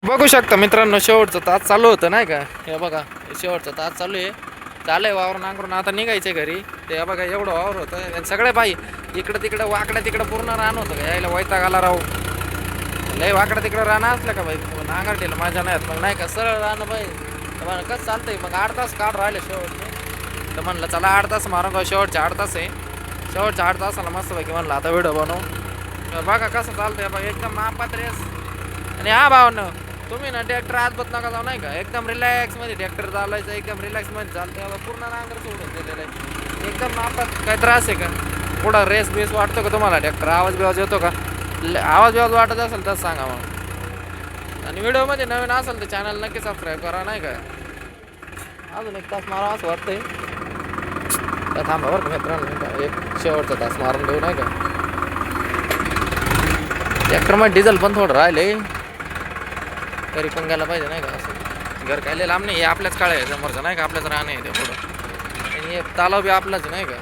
बघू शकता मित्रांनो, शेवटचं तास चालू होतं नाही का. हे बघा, शेवटचं तास चालू आहे. चालू आहे वावर नांगरून, आता निघायचं घरी. ते बघा एवढं वावर होतं सगळे बाई इकडं तिकडं वाकडं तिकडं पूर्ण रान होतं का. यायला वैताग आला राहू. लय वाकडं तिकडं रान असलं का बाई नांगरटीला माझ्या नाही मग नाही का सरळ राहणं बाई. तर कसं चालतंय मग 8 तास काढ राहिले शेवटचे. तर म्हणलं चला 8 तास मारून का, शेवटचे 8 तास आहे. शेवटच्या 8 तासाला मस्त पैकी म्हणलं आता व्हिडिओ बनवू. तर बघा कसं चालतंय बघा, एकदम मापात्रेस. आणि हा भावनं तुम्ही ना ट्रॅक्टर आजबत नका जाऊ नाही का. एकदम रिलॅक्समध्ये ट्रॅक्टर चालायचं, एकदम रिलॅक्समध्ये चालतं. पूर्ण नांगर सोडून दिलेलं आहे एकदम मापात. काय त्रास आहे का पुढं रेस बेस वाटतो का तुम्हाला ट्रॅक्टर आवाज बिवाज येतो का. आवाज बिवाज वाटत असेल तर सांगा मग. आणि व्हिडिओमध्ये नवीन असेल तर चॅनल नक्की सबस्क्राईब करा नाही का. अजून 1 तास मारा असं वाटतंय. तर थांबा बरं का मित्रांनो, एक शेवटचा तास मारून देऊ नाही का. ट्रॅक्टरमध्ये डिझेल पण थोडं राहिले तरी पण गेला पाहिजे नाही का. असं घर काय लांब नाही, हे आपल्याच काळ आहे समोरचं नाही का, आपल्याच राहणं आहे ते पुढं. आणि हे तलाव बी आपलाच नाही का.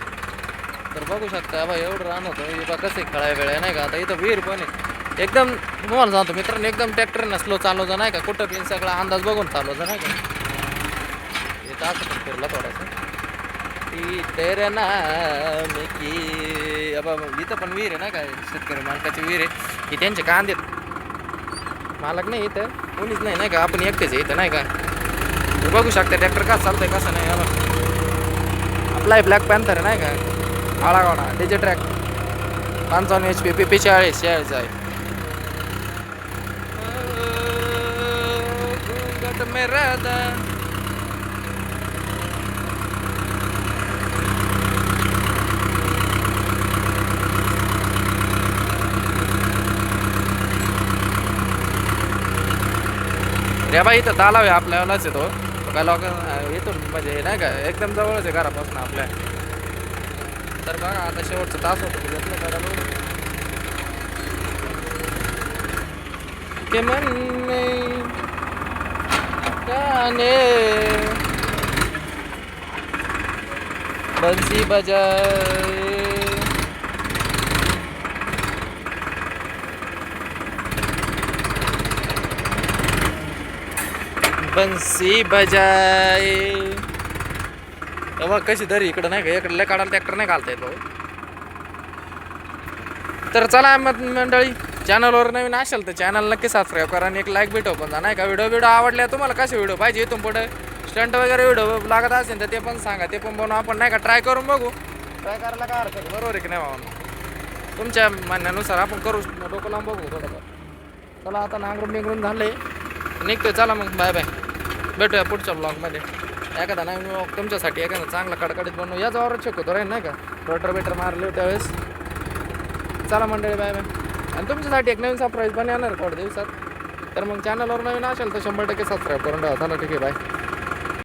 तर बघू शकता बा एवढं रान होतं बा कसं खेळाय वेळ नाही का. आता इथं विहीर पण आहे एकदम. तुम्हाला सांगतो मित्रांनो, एकदम ट्रॅक्टरनं स्लो चालवतं नाही का. कुठं पिन सगळा अंदाज बघून चालवतं नाही का. इथं असं पण फिरला थोडासा ती तेरे नाम की. बाबा इथं पण विहीर आहे ना काय, शेतकरी मालकाची विहीर आहे की. त्यांचे कांदे मालक नाही इथं, कोणीच नाही नाही का. आपण एकटेच आहे इथं नाही का. बघू शकता ट्रॅक्टर कसं चालतंय कसं नाही. आपला ब्लॅक पॅन्थर नाही का, आळागाडा डीजे ट्रॅक 55 HP PP 40 आहे. रे बाई इथं तलाव आहे आपल्यालाच येतो. काय लोक इथून म्हणजे नाही का एकदम जवळच आहे घरापासून आपल्या. तर बघा आता शेवटचा तास होतो घेतलं करायला के मन में गाने बंसी बजाए. बंसी बजाए. तेव्हा कशी तरी इकडं नाही का, इकडं लय काढायला ट्रॅक्टर नाही घालता येतो. तर चला मंडळी, चॅनलवर नवीन असेल तर चॅनल नक्की सबस्क्राईब करा आणि एक लाईक बी ठोकून जा नाही का. व्हिडिओ आवडल्या तुम्हाला कसे व्हिडिओ पाहिजे इथून पुढे स्टंट वगैरे व्हिडिओ लागत असेल तर ते पण सांगा, ते पण बनवू आपण नाही का. ट्राय करून बघू, ट्राय करायला काय हरकत बरोबर आहे की नाही भावना. तुमच्या म्हणण्यानुसार आपण करू, डोकं लावून बघू थोडंफार. चला आता नांगरून बिंगरून झाले निघतोय. चला मग बाय बाय, भेटूया पुढच्या ब्लॉगमध्ये. एखादा नवीन ब्लॉग तुमच्यासाठी एखादा चांगला कडकडीत बनवू. याच वावरात शिकवतो राहील नाही का. रोटर बेटर मारले त्यावेळेस. चला मंडळी बाय बाय. आणि तुमच्यासाठी एक नवीन सरप्राईज पण येणार थोड्या दिवसात. तर मग चॅनलवर नवीन असेल तर 100% सबस्क्राईब करून ठेवा. चला ठीक आहे बाय.